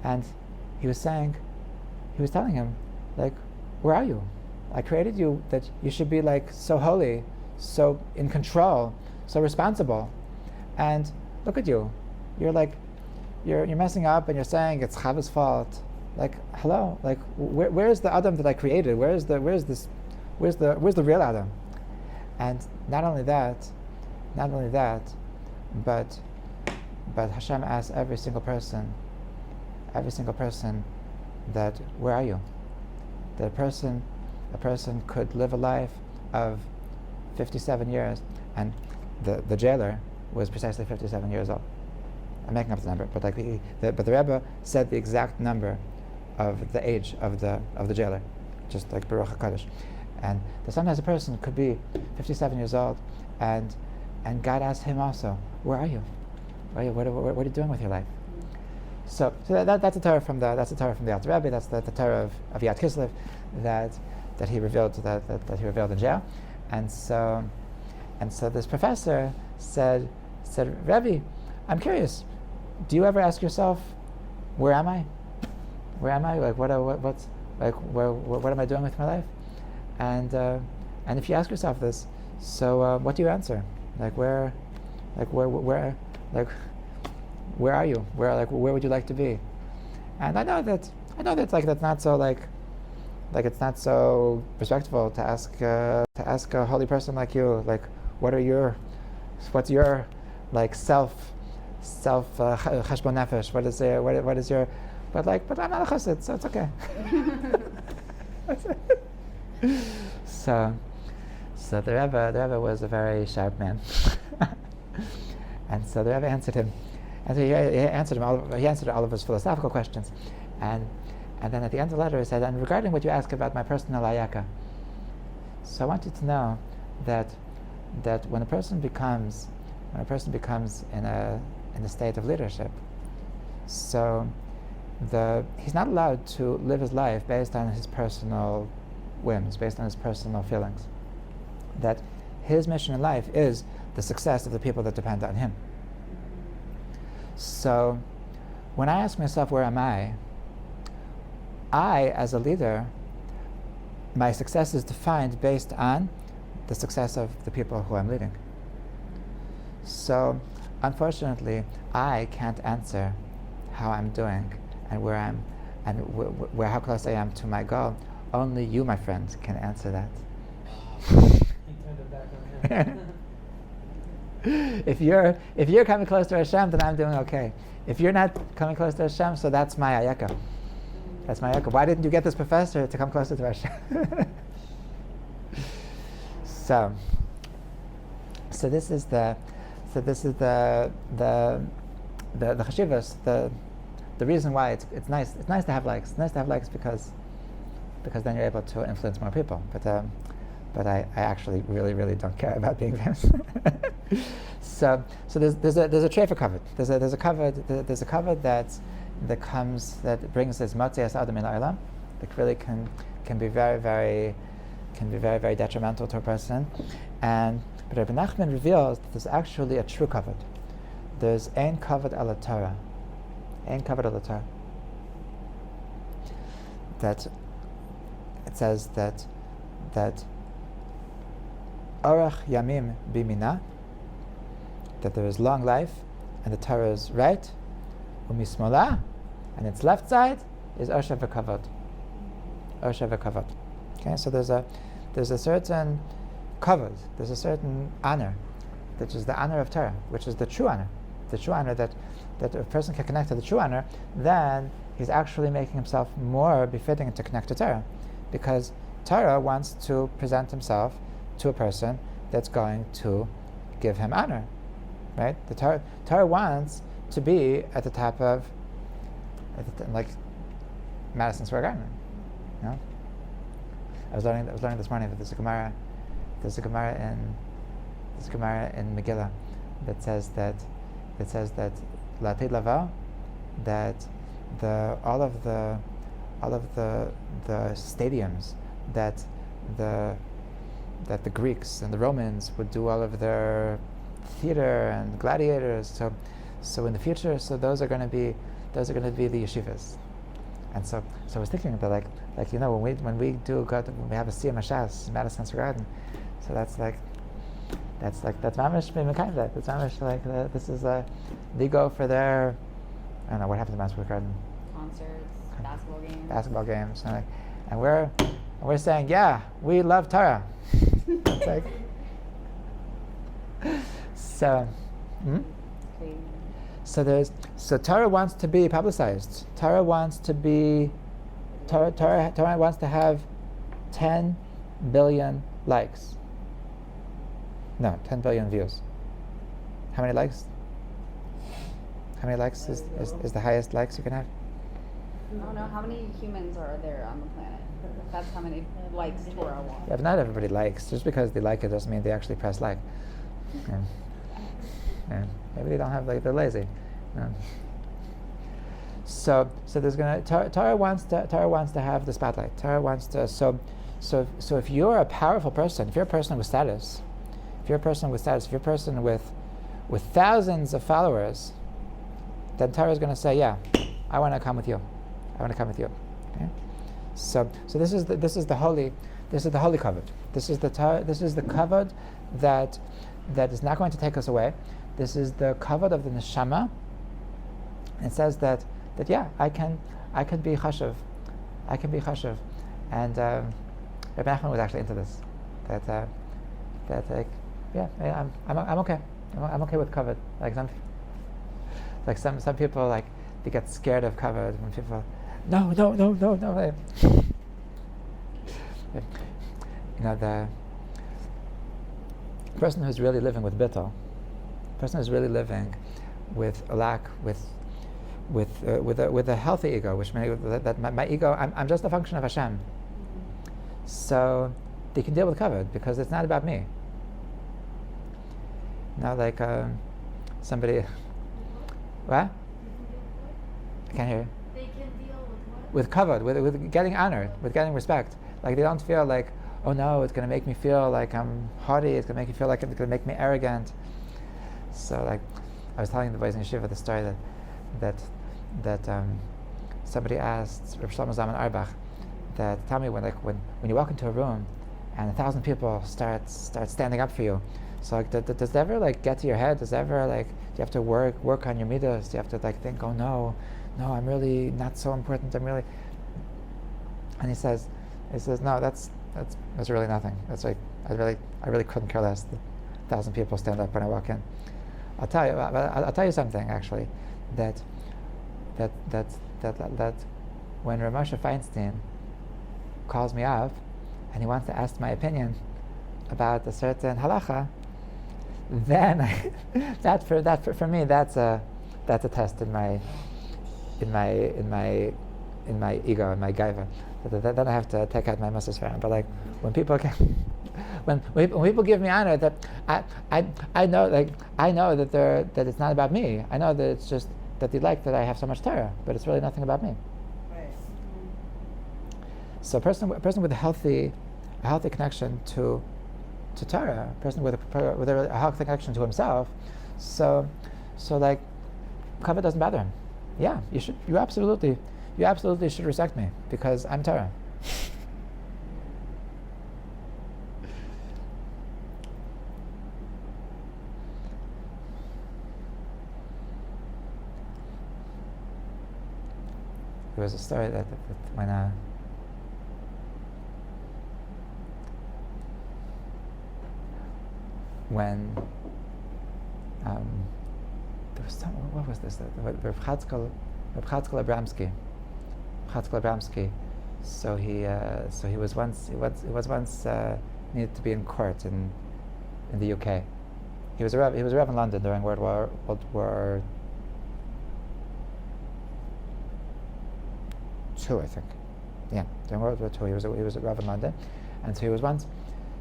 and he was telling him, like, where are you? I created you that you should be like so holy, so in control, so responsible, and look at you, you're messing up, and you're saying it's Chava's fault. Like, hello, like where's the Adam that I created? Where's the real Adam? And not only that, but Hashem asks every single person that where are you? That a person could live a life of 57 years, and the jailer was precisely 57 years old. I'm making up the number, but the Rebbe said the exact number of the age of the jailer, just like Baruch HaKadosh. And that sometimes a person could be 57 years old, and God asked him also, where are you? Where are you? What are you doing with your life? So that's a Torah from the Alter Rebbe. That's the Torah of Yad Kislev that he revealed that he revealed in jail. And so this professor said, Rebbe, I'm curious. Do you ever ask yourself, where am I? Where am I? Like what am I doing with my life? And if you ask yourself this, so what do you answer? Where are you? Where would you like to be? And I know that that's not so it's not so respectful to ask a holy person like you, like what's your self cheshbon nefesh, what is your, but I'm not a chassid, so it's okay. So the Rebbe was a very sharp man, and so the Rebbe answered him, and so he answered all of his philosophical questions, and then at the end of the letter he said, and regarding what you ask about my personal ayaka, so I want you to know that when a person becomes in a state of leadership, so he's not allowed to live his life based on his personal whims, based on his personal feelings. That his mission in life is the success of the people that depend on him. So when I ask myself, where am I, as a leader, my success is defined based on the success of the people who I'm leading. So unfortunately, I can't answer how I'm doing and where I'm and how close I am to my goal. Only you, my friend, can answer that. He turned it back on him. If you're coming close to Hashem, then I'm doing okay. If you're not coming close to Hashem, so that's my ayaka. That's my ayaka. Why didn't you get this professor to come closer to Hashem? So this is the chashivas, the reason why it's nice to have likes. It's nice to have likes because then you're able to influence more people. But but I actually really, really don't care about being famous. So there's a tray for kavod. There's a kavod that brings this matzias adam in olam, that really can be very, very detrimental to a person. But Rabbi Nachman reveals that there's actually a true kavod. There's ein kavod ala Torah. Ein kavod ala Torah. That it says that orach yamim bimina, that there is long life, and the Torah is right, umismola, and its left side is osha v'kavod. Osha v'kavod. Okay, so there's a certain kavod, there's a certain honor, which is the honor of Torah, which is the true honor that if a person can connect to the true honor, then he's actually making himself more befitting to connect to Torah, because Torah wants to present himself to a person that's going to give him honor, right? The Torah wants to be at the top of, like Madison Square Garden, you know. I was learning this morning that there's a Gemara in Megillah that says that Latid Lava, that all of the stadiums that the Greeks and the Romans would do all of their theater and gladiators. So in the future, those are going to be the yeshivas. And so I was thinking that like you know, when we have a Siyam Hashas in Madison Square Garden, so that's mamish b'mekayim. That's mamish like this is they go for their, I don't know what happened to Madison Square Garden. Concerts, basketball games, and we're saying, yeah, we love Torah. It's like, so. Crazy. So Torah wants to be publicized. Torah wants to have 10 billion likes. No, 10 billion views. How many likes? How many likes is the highest likes you can have? I don't know how many humans are there on the planet. That's how many likes Torah wants. Yeah, but not everybody likes. Just because they like it doesn't mean they actually press like. Yeah. Maybe they don't have, like, they're lazy. So there's Torah wants to have the spotlight. Torah wants to. So if you're a powerful person, if you're a person with status, if you're a person with thousands of followers, then Torah is going to say, yeah, I want to come with you. Okay? So this is the holy kavod. This is the kavod that is not going to take us away. This is the kavod of the neshama. It says that yeah, I can be chashuv. And Rabbi Nachman was actually into this. That like, yeah, I'm okay. I'm okay with kavod. Like some people, like, they get scared of kavod when people, no. You know, the person who's really living with bittul, person who's really living with a lack, with a healthy ego, which my ego, I'm just a function of Hashem. So they can deal with kavod because it's not about me. Now, like somebody, what? I can't hear you. They can deal with what? With kavod, with getting honor, with getting respect. Like, they don't feel like, oh no, it's going to make me feel like I'm haughty. It's going to make me feel like it's going to make me arrogant. So, like, I was telling the boys in yeshiva the story that somebody asked Rav Shlomo Zalman Auerbach that, tell me, when you walk into a room and 1,000 people start standing up for you, so like, does it ever, like, get to your head? Does it ever, like, do you have to work on your midas? Do you have to, like, think, oh no, I'm really not so important. I'm really, and he says no, that's really nothing. That's like, I really couldn't care less. 1,000 people stand up when I walk in. I'll tell you something, actually, that when Rav Moshe Feinstein calls me up and he wants to ask my opinion about a certain halacha, then for me that's a test in my ego, in my gaiva. Then I have to take out my muscles for him. But like, when people when people give me honor, that I know that it's not about me. I know that it's just that they like that I have so much Torah, but it's really nothing about me. Right. So a person with a healthy connection to Torah, a person with a healthy connection to himself, so like kavod doesn't bother him. Yeah, you absolutely should respect me because I'm Torah. There was a story that when there was what was this? Reb Chatzkel Abramsky. So he was once needed to be in court in the UK. He was a Rev in London during World War II, I think. Yeah, during World War II, he was a Rev in London, and so he was once.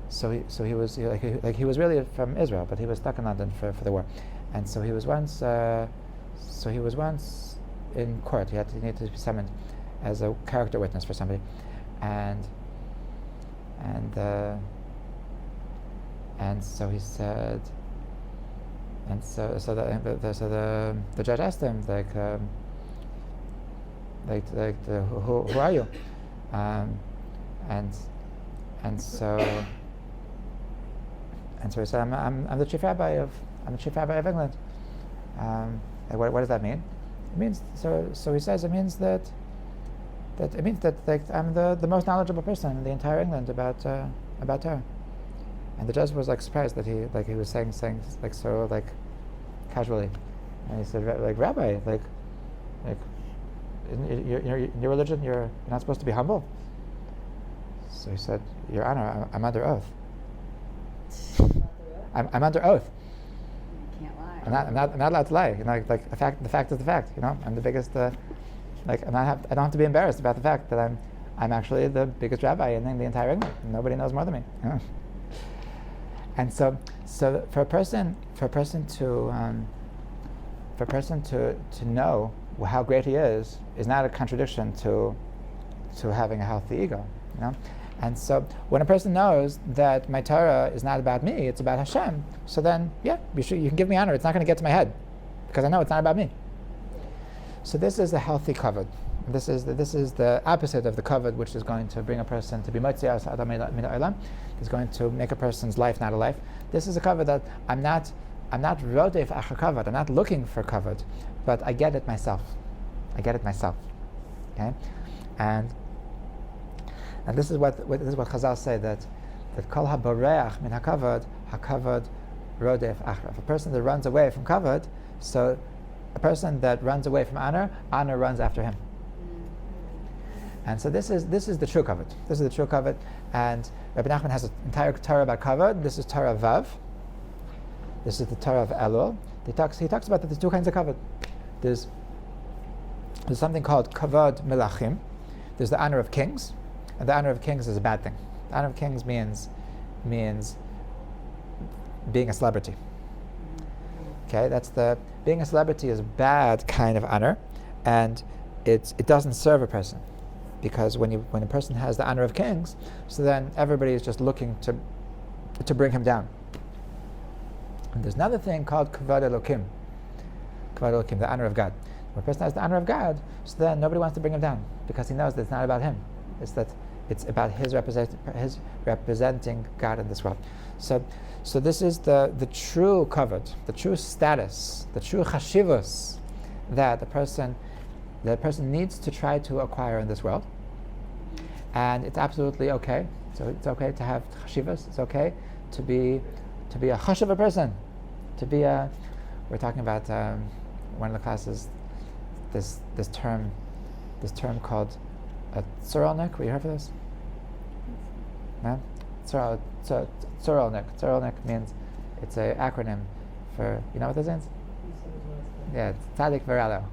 So he was really from Israel, but he was stuck in London for the war, and so he was once in court. He needed to be summoned as a character witness for somebody, and so he said, and so the judge asked him who are you, and so he said, I'm the chief rabbi of England. What does that mean? It means so he says it means that like, I'm the most knowledgeable person in the entire England about Torah. And the judge was like surprised that he was saying like so like casually, and he said, like, Rabbi, like in your religion you're not supposed to be humble. So he said, Your Honor, I'm under oath. I'm under oath. You can't lie. I'm not allowed to lie. You know, like the fact is the fact. You know, I'm the biggest. I don't have to be embarrassed about the fact that I'm actually the biggest rabbi in the entire England. Nobody knows more than me. You know? And so for a person to know how great he is not a contradiction to having a healthy ego. You know. And so when a person knows that my Torah is not about me, it's about Hashem, so then, yeah, you can give me honor. It's not going to get to my head, because I know it's not about me. So this is a healthy kavod. This is the opposite of the kavod, which is going to bring a person to be motzias adam min ha'olam. Is going to make a person's life not a life. This is a kavod that I'm not rodef achar kavod. I'm not looking for kavod, but I get it myself. Okay, and this is what Chazal say, that kol haboreach min hakavod rodef achar. If a person that runs away from kavod, so a person that runs away from honor runs after him. And so this is the true kavod. This is the true kavod. And Rabbi Nachman has an entire Torah about kavod. This is Torah Vav. This is the Torah of Elul. He talks about that there's two kinds of kavod. There's something called kavod melachim. There's the honor of kings. And the honor of kings is a bad thing. The honor of kings means being a celebrity. Okay, being a celebrity is a bad kind of honor, and it doesn't serve a person, because when a person has the honor of kings, so then everybody is just looking to bring him down. And there's another thing called kavod elokim, the honor of God. When a person has the honor of God, so then nobody wants to bring him down, because he knows that it's not about him. It's about his representing God in this world. So this is the true kavod, the true status, the true chashivus that the person needs to try to acquire in this world. And it's absolutely okay. So it's okay to have chashivus. It's okay to be a chashiva person. We're talking about one of the classes, this term called a tzorolnik. Were you heard of this? No? Tzorolnik. Tzorolnik means, it's an acronym for, you know what this means? Yeah, it's Tzadik V'Ralo.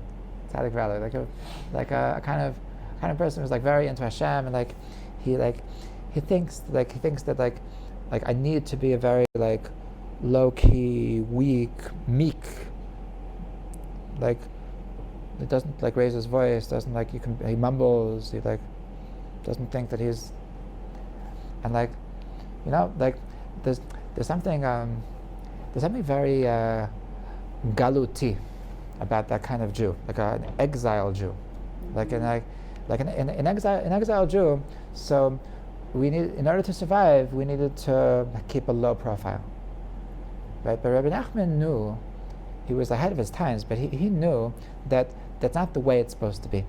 Tzadik V'Ralo. Like a kind of person who's like very into Hashem, and he thinks that like I need to be a very like low-key, weak, meek. Like he doesn't like raise his voice. Doesn't like he mumbles. He like doesn't think that he's. And like, like there's something very galuti about that kind of Jew, like an exile Jew, like an exile Jew. So we need, in order to survive, we needed to keep a low profile, right? But Rabbi Nachman knew, he was ahead of his times, but he knew that that's not the way it's supposed to be.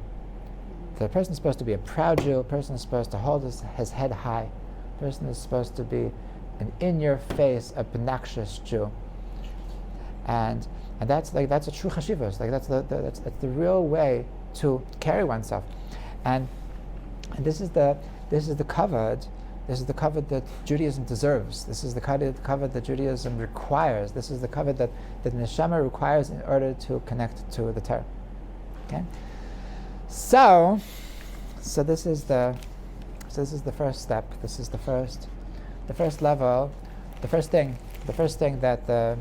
The person is supposed to be a proud Jew. A person is supposed to hold his head high. A person is supposed to be an in-your-face, obnoxious Jew. And that's a true chashivos. Like that's the real way to carry oneself. And this is the kavod. This is the kavod that Judaism deserves. This is the kavod that Judaism requires. This is the kavod that the neshama requires in order to connect to the Torah. Okay. So this is the first step. This is the first level. The first thing that the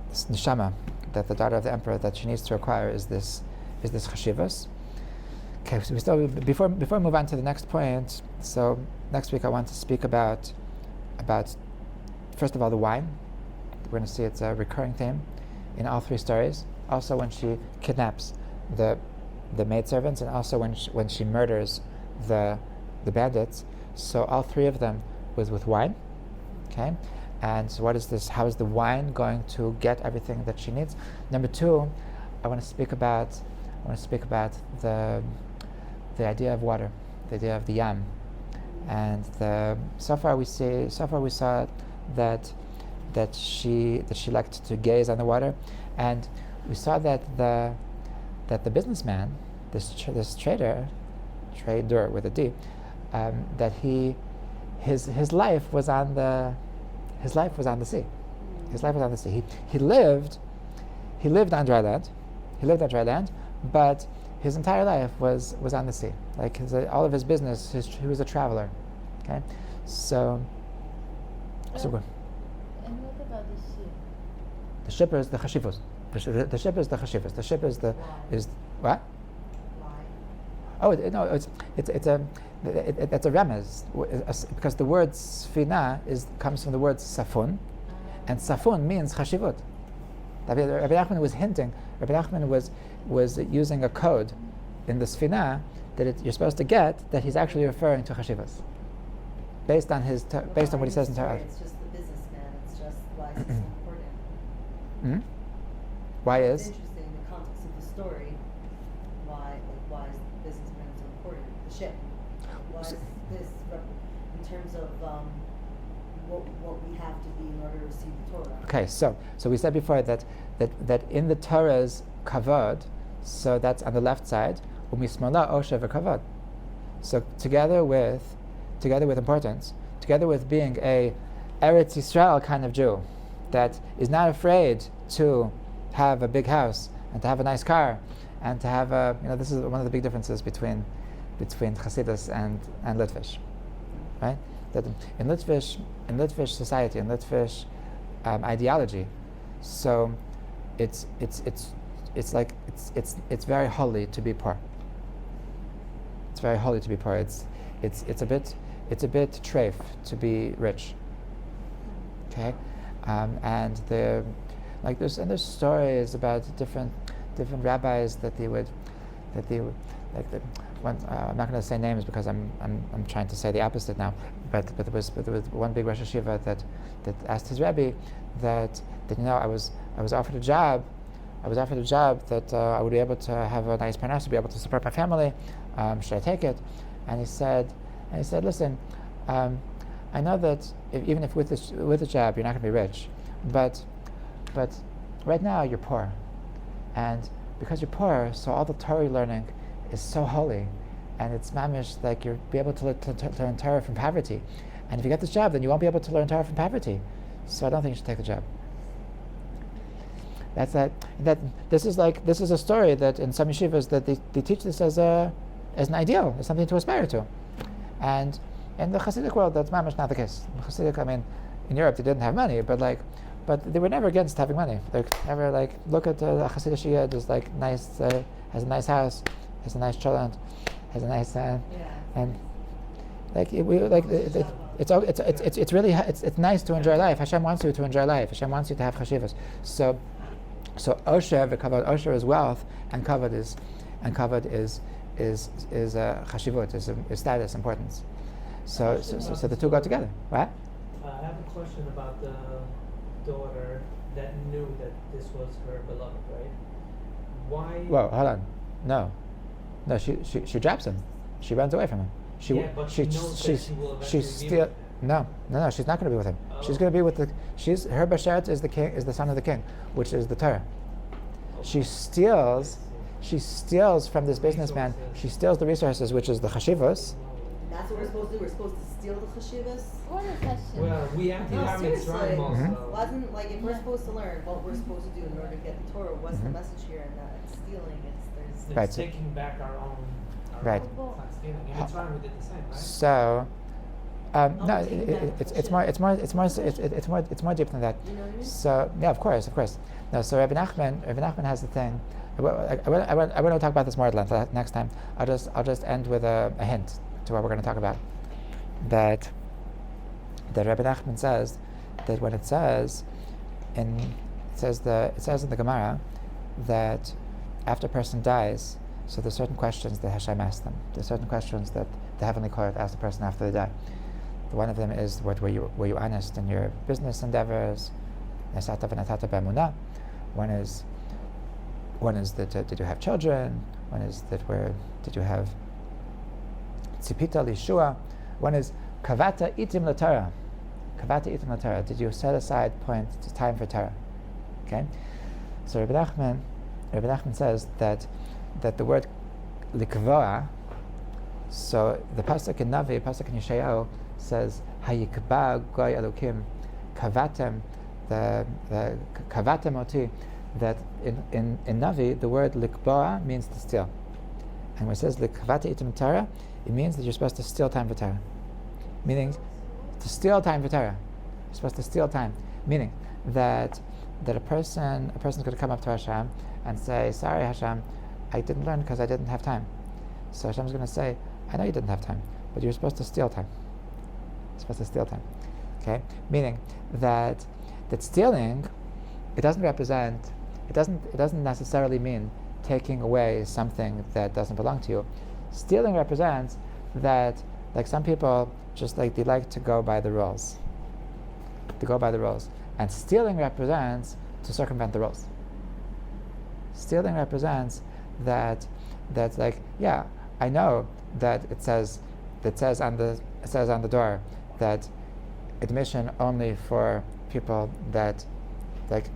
neshama, that the daughter of the emperor, that she needs to acquire is this chashivos. Okay, so we still before we move on to the next point. So next week I want to speak about first of all the wine. We're going to see it's a recurring theme in all three stories. Also when she kidnaps the maidservants, and also when she murders the bandits. So all three of them was with wine. Okay, and so what is this? How is the wine going to get everything that she needs? Number two, I want to speak about the idea of water, the idea of the yam, and so far we saw that she liked to gaze on the water, and we saw that the businessman, this trader with a D, that his life was on the sea. His life was on the sea. He lived on dry land. But his entire life was on the sea. Like all of his business, he was a traveler. Okay, so good. And what about the ship? The ship is the chashivos. The ship is the chashivos. The ship is what? Oh no, it's a remez, because the word sfina comes from the word safun, and safun means chashivot. Rabbi Nachman was hinting. Rabbi Nachman was using a code in the sfina that you're supposed to get, that he's actually referring to chashivos, based on what he says in Torah. It's just the businessman. It's just why it's so important. Mm-hmm. Why It's is? interesting in the context of the story. Why is the businessman so important? The ship. Why is this in terms of what we have to be in order to receive the Torah? Okay, so we said before that in the Torah's kavod, so that's on the left side, umismala oshev kavod. So together with importance, together with being a Eretz Yisrael kind of Jew, that is not afraid to have a big house and to have a nice car and to have this is one of the big differences between Chassidus and Litvish, right? That in Litvish society, in Litvish ideology, so it's very holy to be poor. It's very holy to be poor. It's a bit treif to be rich. Okay, and there's stories about different rabbis that they would one, I'm not going to say names because I'm trying to say the opposite now. But there was one big Rosh Hashiva that asked his Rebbe that I was offered a job. I was offered a job that I would be able to have a nice parnas, to be able to support my family. Should I take it? And he said, listen, I know that even if with the job you're not going to be rich, but right now you're poor, and because you're poor, so all the Torah learning is so holy, and it's mamish like you'll be able to learn Torah from poverty, and if you get this job, then you won't be able to learn Torah from poverty. So I don't think you should take the job. This is a story that in some yeshivas that they teach this as an ideal, as something to aspire to. And in the Hasidic world, that's mamish not the case. In Hasidic, I mean, in Europe they didn't have money, but they were never against having money. They never look at the Hasidic Shia, just nice, has a nice house, has a nice cholent, has a nice and it's really it's nice to enjoy life. Hashem wants you to enjoy life. Hashem wants you to have chashivas. So osher, v'kavod, osher is wealth, and kavod is chashivut, is status, importance. So the two go together. What? I have a question about the daughter that knew that this was her beloved, right? Why? Whoa, hold on. No, she drops him. She runs away from him. She knows that she will eventually she's be still with him. no. She's not going to be with him. Oh. She's going to be with her bashert is the king, is the son of the king, which is the Torah. She steals from this businessman. She steals the resources, which is the chashivos. That's what we're supposed to do. We're supposed to steal the chashivas. What is Hashem? Well, we have to No, have seriously. Mitzrayim also. Wasn't if we're Yeah. supposed to learn what we're supposed to do in order to get the Torah, what's the message here? And it's stealing. It's Right. taking back our own. Right. It's not stealing. In Mitzrayim we did the same, right? So, no, taking back it's the it's more deep than that. You know what I mean? So yeah, of course. No, so Rabbi Nachman has the thing. I want to talk about this more at length next time. I'll just end with a hint to what we're going to talk about. That Rabbi Nachman says that when it says in the Gemara that after a person dies, so there's certain questions that Hashem asks them. There's certain questions that the heavenly court asks the person after they die. One of them is, were you honest in your business endeavors? Nesata v'natata b'emunah. One is that did you have children? One is that did you have tzipita lishua? One is kavata itim l'Torah. Kavata itim l'Torah. Did you set aside time for Torah? Okay. So Rabbi Nachman says that the word likvoa. So the pasuk in Navi, pasuk in Yeshayahu says hayikba goy elokim kavatem the kavatem oti. That in Navi the word likboa means to steal, and when it says likvata itim Torah, it means that you're supposed to steal time for Torah, meaning to steal time for Torah. You're supposed to steal time, meaning that a person's going to come up to Hashem and say, "Sorry, Hashem, I didn't learn because I didn't have time." So Hashem's going to say, "I know you didn't have time, but you're supposed to steal time. You're supposed to steal time." Okay, meaning that stealing, it doesn't necessarily mean taking away something that doesn't belong to you. Stealing represents that, some people just they like to go by the rules. To go by the rules. And stealing represents to circumvent the rules. Stealing represents that I know that it says on the door that admission only for people that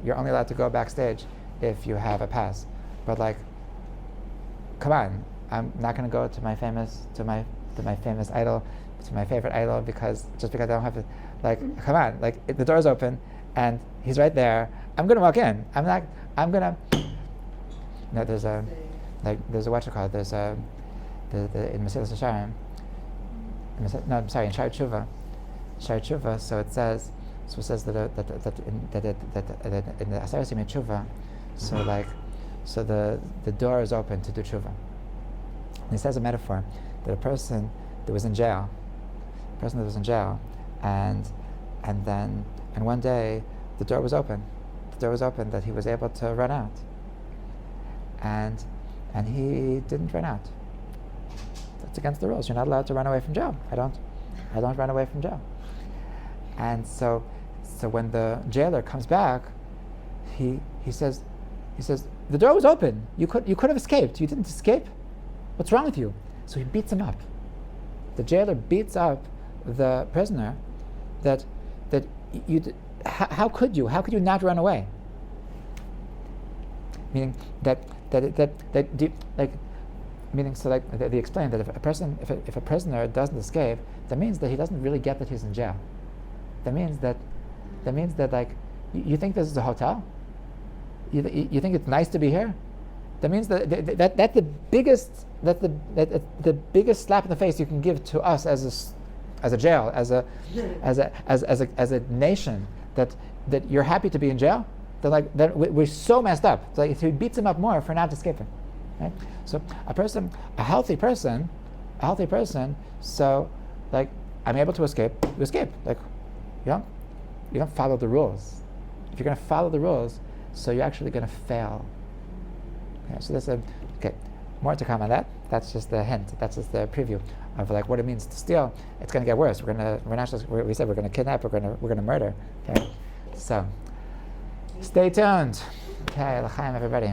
you're only allowed to go backstage if you have a pass. But come on, I'm not going to go to my famous idol, to my favorite idol because I don't have to. Come on, the door's open and he's right there. I'm going to walk in. I'm going to. No, there's a what you call it. There's a in Mesilas Yesharim. In Sha'ar Tshuva. So it says that in the Aseres Yemei Tshuva, so the door is open to do tshuva. And he says a metaphor that a person that was in jail, and one day the door was open. The door was open that he was able to run out, and he didn't run out. That's against the rules. You're not allowed to run away from jail. I don't run away from jail. And so when the jailer comes back, he says, the door was open. You could have escaped. You didn't escape. What's wrong with you? So he beats him up. The jailer beats up the prisoner. How could you not run away? Meaning they explain that if a prisoner doesn't escape, that means that he doesn't really get that he's in jail. That means that you think this is a hotel? You think it's nice to be here? that means that that's the biggest the biggest slap in the face you can give to us as a jail, as a nation, that you're happy to be in jail. That we're so messed up. It's like if he beats him up more for not escaping, right? So a healthy person, so like I'm able to escape. You escape. Like you don't follow the rules. If you're going to follow the rules, so you're actually going to fail. Okay, so that's more to come on that. That's just the hint. That's just the preview of like what it means to steal. It's going to get worse. We said we're going to kidnap. We're going to murder. Okay, so stay tuned. Okay, l'chaim everybody.